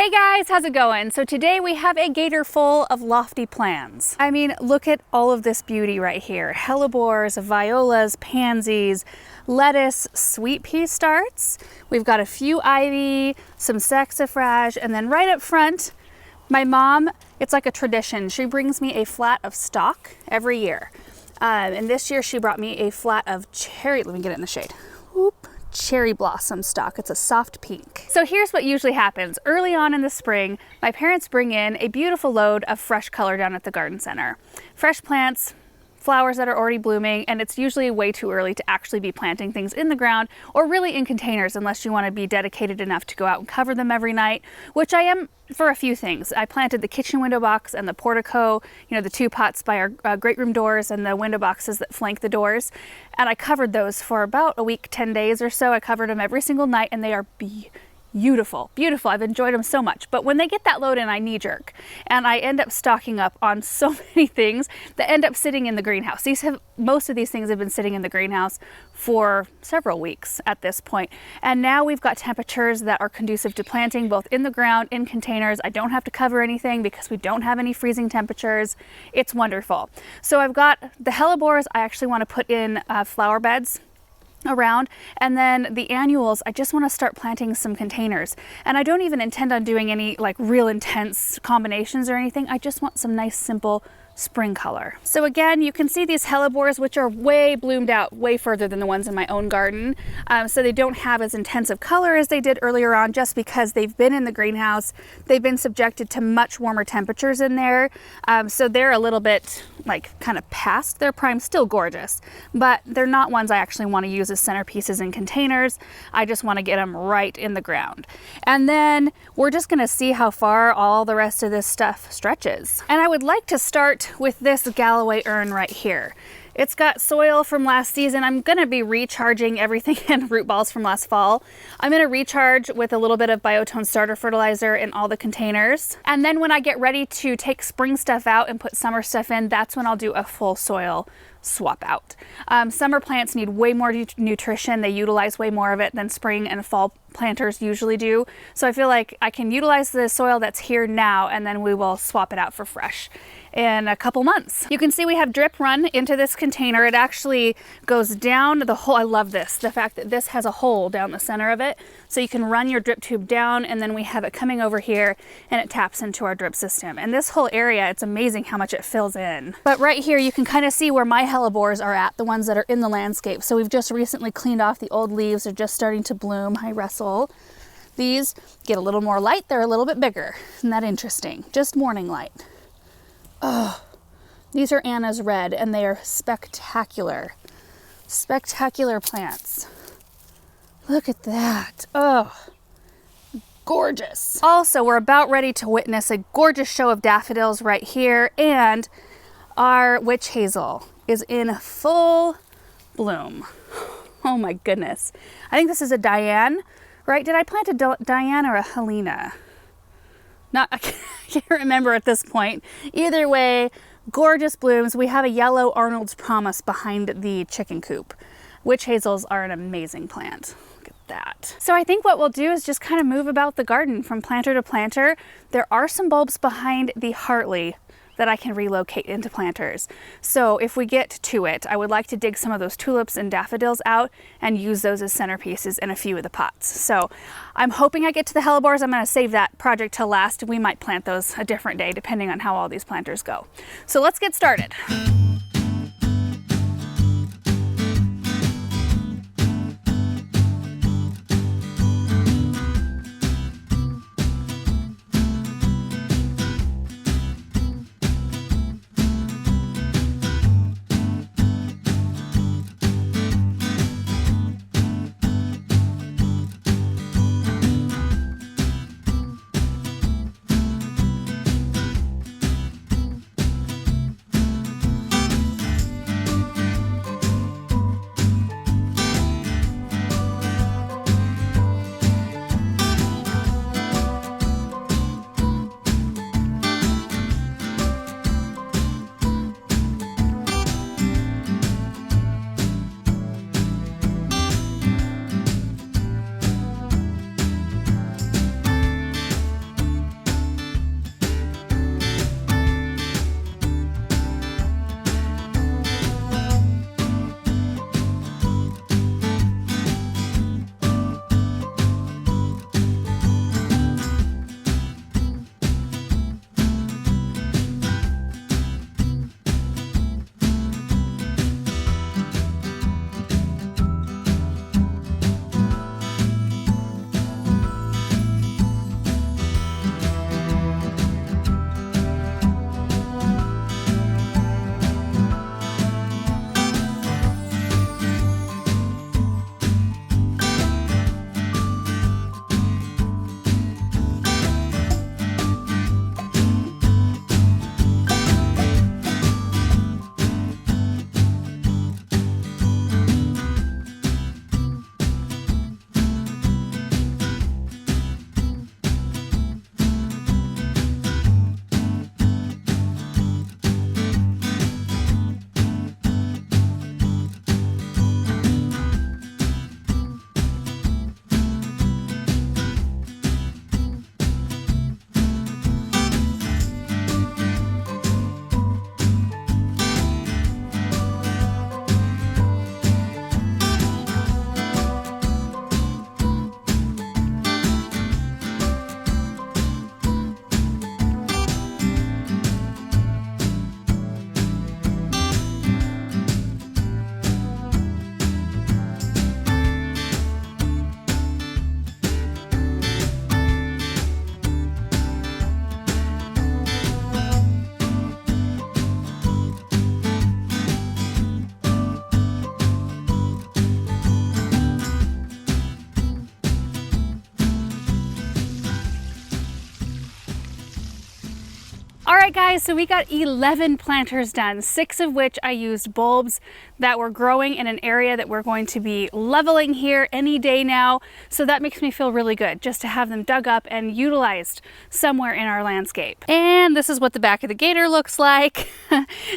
Hey guys, how's it going? So today we have a gator full of lofty plans. I mean, look at all of this beauty right here. Hellebores, violas, pansies, lettuce, sweet pea starts. We've got a few ivy, some saxifrage, and then right up front, my mom, it's like a tradition. She brings me a flat of stock every year. And this year she brought me a flat of cherry, let me get it in the shade. Whoop. Cherry blossom stock. It's a soft pink. So here's what usually happens. Early on in the spring, my parents bring in a beautiful load of fresh color down at the garden center. Fresh plants, flowers that are already blooming, and it's usually way too early to actually be planting things in the ground or really in containers unless you want to be dedicated enough to go out and cover them every night, which I am for a few things. I planted the kitchen window box and the portico, you know, the two pots by our great room doors and the window boxes that flank the doors. And I covered those for about a week, 10 days or so. I covered them every single night and they are beautiful, beautiful. I've enjoyed them so much. But when they get that load in, I knee jerk. And I end up stocking up on so many things that end up sitting in the greenhouse. Most of these things have been sitting in the greenhouse for several weeks at this point. And now we've got temperatures that are conducive to planting both in the ground, in containers. I don't have to cover anything because we don't have any freezing temperatures. It's wonderful. So I've got the hellebores I actually want to put in flower beds around, and then the annuals I just want to start planting some containers, and I don't even intend on doing any like real intense combinations or anything. I just want some nice simple spring color. So again, you can see these hellebores, which are way bloomed out, way further than the ones in my own garden. So they don't have as intense of color as they did earlier on, just because they've been in the greenhouse. They've been subjected to much warmer temperatures in there. So they're a little bit like kind of past their prime, still gorgeous, but they're not ones I actually want to use as centerpieces in containers. I just want to get them right in the ground. And then we're just going to see how far all the rest of this stuff stretches. And I would like to start with this Galloway urn right here. It's got soil from last season. I'm going to be recharging everything in root balls from last fall. I'm going to recharge with a little bit of Biotone starter fertilizer in all the containers. And then when I get ready to take spring stuff out and put summer stuff in, that's when I'll do a full soil swap out. Summer plants need way more nutrition. They utilize way more of it than spring and fall planters usually do. So I feel like I can utilize the soil that's here now, and then we will swap it out for fresh in a couple months. You can see we have drip run into this container. It actually goes down the hole. I love this, the fact that this has a hole down the center of it. So you can run your drip tube down, and then we have it coming over here and it taps into our drip system. And this whole area, it's amazing how much it fills in. But right here, you can kind of see where my hellebores are at, the ones that are in the landscape. So we've just recently cleaned off the old leaves. They're just starting to bloom. Hi, Russell. These get a little more light. They're a little bit bigger. Isn't that interesting? Just morning light. Oh, these are Anna's red, and they are spectacular. Spectacular plants. Look at that. Oh, gorgeous. Also, we're about ready to witness a gorgeous show of daffodils right here, and our witch hazel is in full bloom. Oh my goodness. I think this is a Diane, right? Did I plant a Diane or a Helena? I can't remember at this point. Either way, gorgeous blooms. We have a yellow Arnold's Promise behind the chicken coop. Witch hazels are an amazing plant. Look at that. So I think what we'll do is just kind of move about the garden from planter to planter. There are some bulbs behind the Hartley that I can relocate into planters. So if we get to it, I would like to dig some of those tulips and daffodils out and use those as centerpieces in a few of the pots. So I'm hoping I get to the hellebores. I'm going to save that project till last. We might plant those a different day depending on how all these planters go. So let's get started. All right guys, so we got 11 planters done, 6 of which I used bulbs that were growing in an area that we're going to be leveling here any day now. So that makes me feel really good just to have them dug up and utilized somewhere in our landscape. And this is what the back of the gator looks like.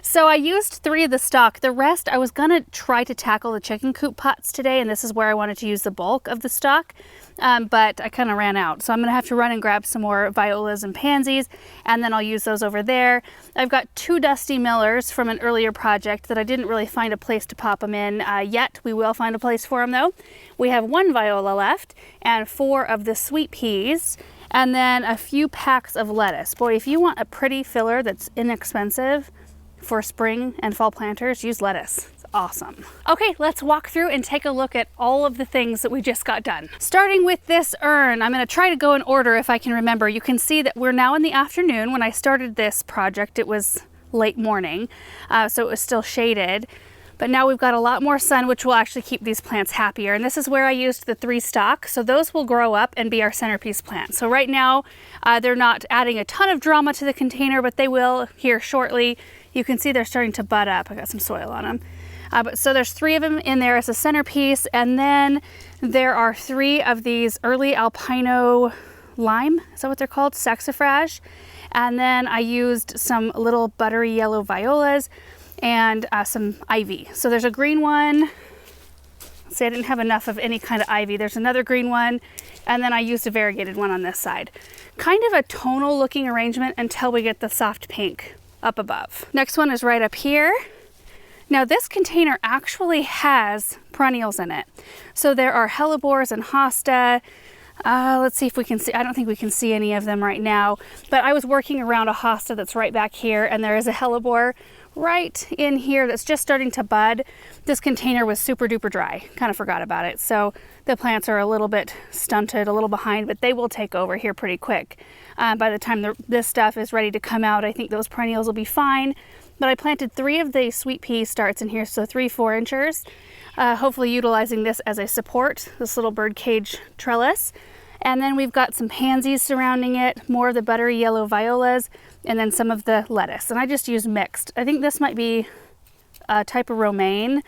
So I used 3 of the stock. The rest I was gonna try to tackle the chicken coop pots today, and this is where I wanted to use the bulk of the stock. But I kind of ran out. So I'm gonna have to run and grab some more violas and pansies, and then I'll use those over there. I've got 2 dusty millers from an earlier project that I didn't really find a place to pop them in yet. We will find a place for them though. We have 1 viola left and 4 of the sweet peas, and then a few packs of lettuce. Boy, if you want a pretty filler that's inexpensive for spring and fall planters, use lettuce. Awesome. Okay, let's walk through and take a look at all of the things that we just got done. Starting with this urn, I'm going to try to go in order if I can remember. You can see that we're now in the afternoon. When I started this project, it was late morning, so it was still shaded. But now we've got a lot more sun, which will actually keep these plants happier. And this is where I used the 3 stock. So those will grow up and be our centerpiece plants. So right now, they're not adding a ton of drama to the container, but they will here shortly. You can see they're starting to bud up. I got some soil on them. So there's 3 of them in there as a centerpiece, and then there are 3 of these early albino lime, is that what they're called? Saxifrage. And then I used some little buttery yellow violas and some ivy. So there's a green one. See, I didn't have enough of any kind of ivy. There's another green one, and then I used a variegated one on this side. Kind of a tonal looking arrangement until we get the soft pink up above. Next one is right up here. Now this container actually has perennials in it. So there are Hellebores and Hosta. Let's see if we can see, I don't think we can see any of them right now, but I was working around a Hosta that's right back here, and there is a Hellebore right in here that's just starting to bud. This container was super duper dry, kind of forgot about it. So the plants are a little bit stunted, a little behind, but they will take over here pretty quick. By the time this stuff is ready to come out, I think those perennials will be fine. But I planted 3 of the sweet pea starts in here, so 3 4-inchers, hopefully utilizing this as a support, this little bird cage trellis. And then we've got some pansies surrounding it, more of the buttery yellow violas, and then some of the lettuce. And I just used mixed. I think this might be a type of romaine, and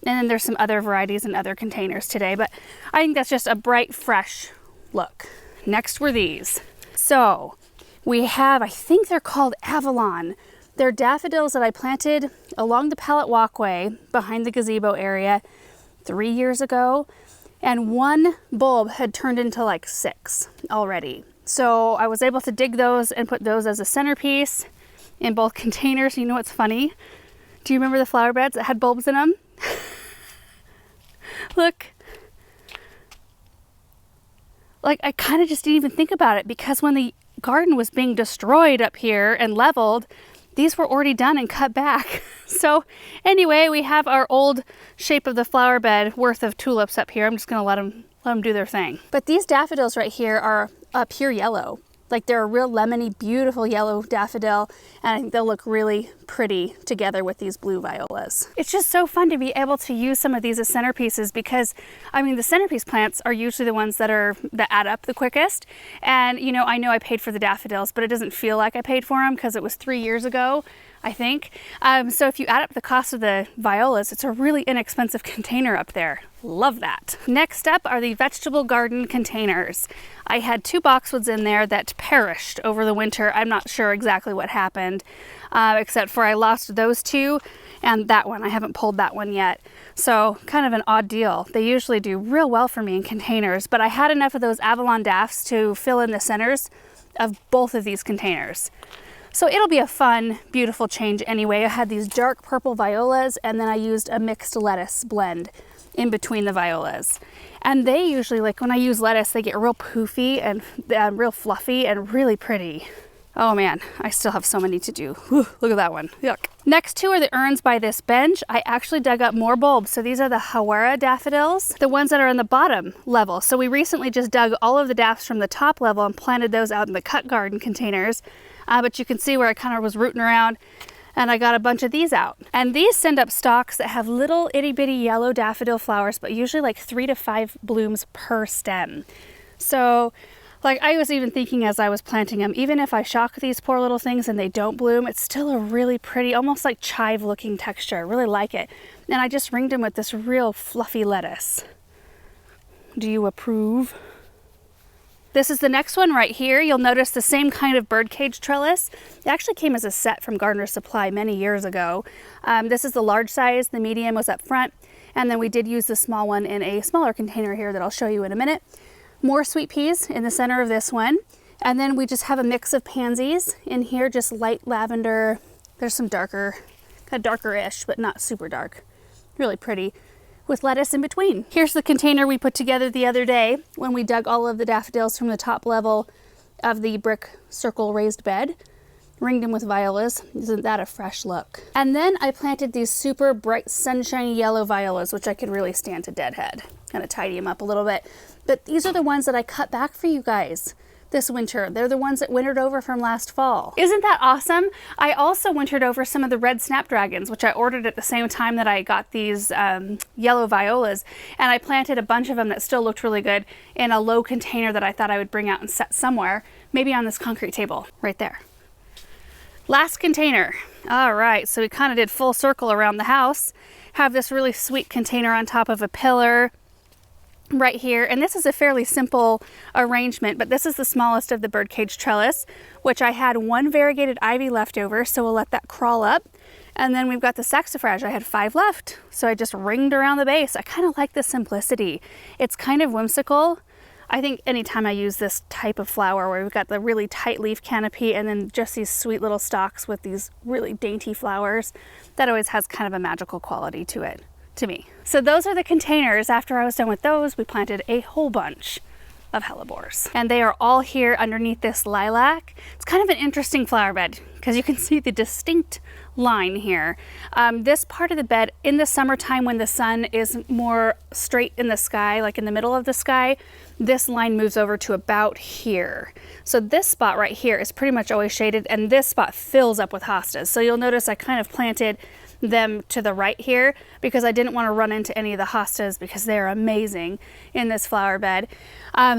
then there's some other varieties in other containers today, but I think that's just a bright, fresh look. Next were these. So we have, I think they're called Avalon. They're daffodils that I planted along the pallet walkway behind the gazebo area 3 years ago, and 1 bulb had turned into like 6 already. So I was able to dig those and put those as a centerpiece in both containers. You know what's funny? Do you remember the flower beds that had bulbs in them? Look. Like, I kind of just didn't even think about it, because when the garden was being destroyed up here and leveled, these were already done and cut back. So anyway, we have our old shape of the flower bed worth of tulips up here. I'm just gonna let them do their thing. But these daffodils right here are pure yellow. Like, they're a real lemony, beautiful yellow daffodil, and I think they'll look really pretty together with these blue violas. It's just so fun to be able to use some of these as centerpieces, because I mean, the centerpiece plants are usually the ones that add up the quickest. And you know I paid for the daffodils, but it doesn't feel like I paid for them because it was 3 years ago, I think. So if you add up the cost of the violas, it's a really inexpensive container up there. Love that. Next up are the vegetable garden containers. I had 2 boxwoods in there that perished over the winter. I'm not sure exactly what happened, except for I lost those 2 and that one. I haven't pulled that one yet. So kind of an odd deal. They usually do real well for me in containers, but I had enough of those Avalon daffs to fill in the centers of both of these containers. So it'll be a fun, beautiful change anyway. I had these dark purple violas, and then I used a mixed lettuce blend in between the violas. And they usually, like when I use lettuce, they get real poofy and real fluffy and really pretty. Oh man, I still have so many to do. Whew, look at that one, yuck. Next 2 are the urns by this bench. I actually dug up more bulbs. So these are the Hawara Daffodils, the ones that are on the bottom level. So we recently just dug all of the daffs from the top level and planted those out in the cut garden containers. But you can see where I kind of was rooting around, and I got a bunch of these out. And these send up stalks that have little itty bitty yellow daffodil flowers, but usually like 3 to 5 blooms per stem. So Like I was even thinking as I was planting them, even if I shock these poor little things and they don't bloom, it's still a really pretty, almost like chive looking texture. I really like it. And I just ringed them with this real fluffy lettuce. Do you approve? This is the next one right here. You'll notice the same kind of birdcage trellis. It actually came as a set from Gardener's Supply many years ago. This is the large size, the medium was up front, and then we did use the small one in a smaller container here that I'll show you in a minute. More sweet peas in the center of this one. And then we just have a mix of pansies in here, just light lavender. There's some darker, kind of darker-ish, but not super dark. Really pretty, with lettuce in between. Here's the container we put together the other day when we dug all of the daffodils from the top level of the brick circle raised bed. Ringed them with violas. Isn't that a fresh look? And then I planted these super bright sunshiny yellow violas, which I could really stand to deadhead. Kind of tidy them up a little bit. But these are the ones that I cut back for you guys this winter. They're the ones that wintered over from last fall. Isn't that awesome? I also wintered over some of the red snapdragons, which I ordered at the same time that I got these yellow violas. And I planted a bunch of them that still looked really good in a low container that I thought I would bring out and set somewhere, maybe on this concrete table right there. Last container. All right, so we kind of did full circle around the house. Have this really sweet container on top of a pillar right here, and this is a fairly simple arrangement, but this is the smallest of the birdcage trellis, which I had one variegated ivy left over, so we'll let that crawl up. And then we've got the saxifrage. I had 5 left, so I just ringed around the base. I kind of like the simplicity. It's kind of whimsical. I think anytime I use this type of flower where we've got the really tight leaf canopy and then just these sweet little stalks with these really dainty flowers, that always has kind of a magical quality to it, to me. So those are the containers. After I was done with those, we planted a whole bunch of hellebores. And they are all here underneath this lilac. It's kind of an interesting flower bed because you can see the distinct line here. This part of the bed in the summertime when the sun is more straight in the sky, like in the middle of the sky, this line moves over to about here. So this spot right here is pretty much always shaded, and this spot fills up with hostas. So you'll notice I kind of planted them to the right here because I didn't want to run into any of the hostas because they're amazing in this flower bed.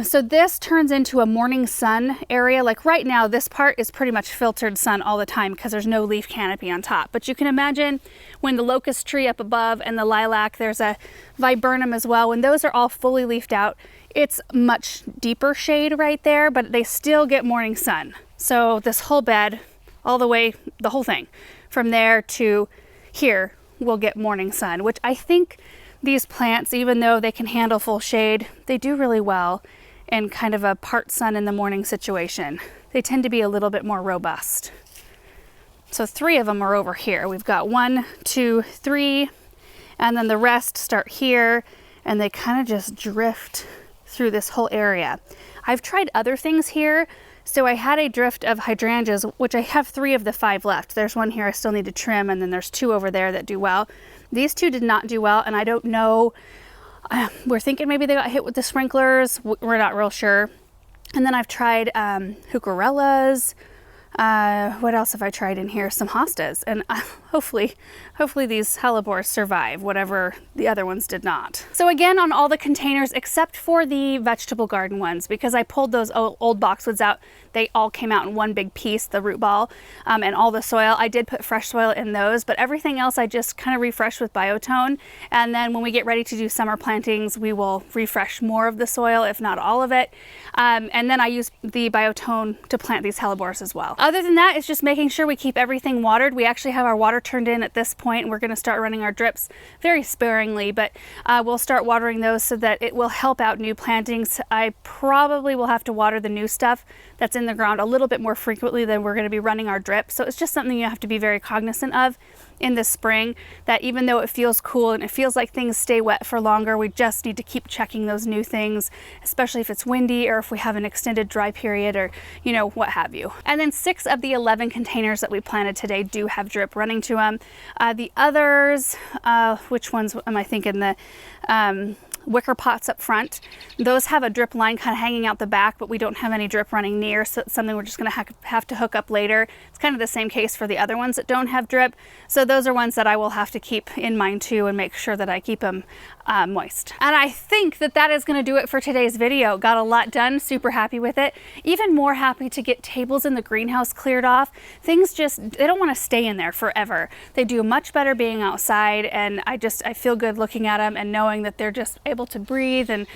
So this turns into a morning sun area. Like right now, this part is pretty much filtered sun all the time because there's no leaf canopy on top. But you can imagine when the locust tree up above and the lilac, there's a viburnum as well. When those are all fully leafed out, it's much deeper shade right there, but they still get morning sun. So this whole bed, all the way, the whole thing, from there to here will get morning sun, which I think these plants, even though they can handle full shade, they do really well in kind of a part sun in the morning situation. They tend to be a little bit more robust. So 3 of them are over here. We've got 1, 2, 3, and then the rest start here, and they kind of just drift through this whole area. I've tried other things here. So I had a drift of hydrangeas, which I have 3 of the 5 left. There's 1 here I still need to trim, and then there's 2 over there that do well. These 2 did not do well, and I don't know. We're thinking maybe they got hit with the sprinklers. We're not real sure. And then I've tried heucherellas. What else have I tried in here? Some hostas, and hopefully these hellebores survive whatever the other ones did not. So again, on all the containers except for the vegetable garden ones, because I pulled those old boxwoods out, they all came out in one big piece, the root ball, and all the soil. I did put fresh soil in those, but everything else I just kind of refresh with biotone. And then when we get ready to do summer plantings, we will refresh more of the soil, if not all of it. And then I use the biotone to plant these hellebores as well. Other than that, it's just making sure we keep everything watered. We actually have our water turned in at this point. We're going to start running our drips very sparingly, but we'll start watering those so that it will help out new plantings. I probably will have to water the new stuff that's in the ground a little bit more frequently than we're going to be running our drip. So it's just something you have to be very cognizant of in the spring, that even though it feels cool and it feels like things stay wet for longer, we just need to keep checking those new things, especially if it's windy or if we have an extended dry period or, you know, what have you. And then 6 of the 11 containers that we planted today do have drip running to them. The others, which ones am I thinking? The wicker pots up front, those have a drip line kind of hanging out the back, but we don't have any drip running near, so it's something we're just going to have to hook up later. It's kind of the same case for the other ones that don't have drip, so those are ones that I will have to keep in mind too and make sure that I keep them moist. And I think that that is going to do it for today's video. Got a lot done, super happy with it. Even more happy to get tables in the greenhouse cleared off. Things just, they don't want to stay in there forever. They do much better being outside, and I feel good looking at them and knowing that they're just able to breathe and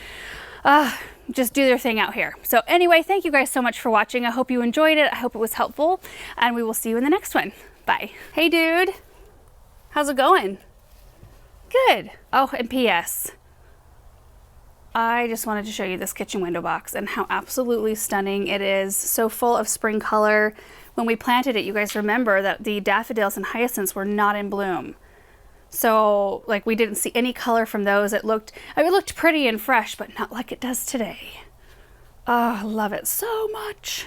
just do their thing out here. So anyway, thank you guys so much for watching. I hope you enjoyed it. I hope it was helpful, and we will see you in the next one. Bye. Hey dude, how's it going? Good. Oh, and P.S. I just wanted to show you this kitchen window box and how absolutely stunning it is. So full of spring color. When we planted it, you guys remember that the daffodils and hyacinths were not in bloom. So like we didn't see any color from those. It looked pretty and fresh, but not like it does today. Oh, I love it so much.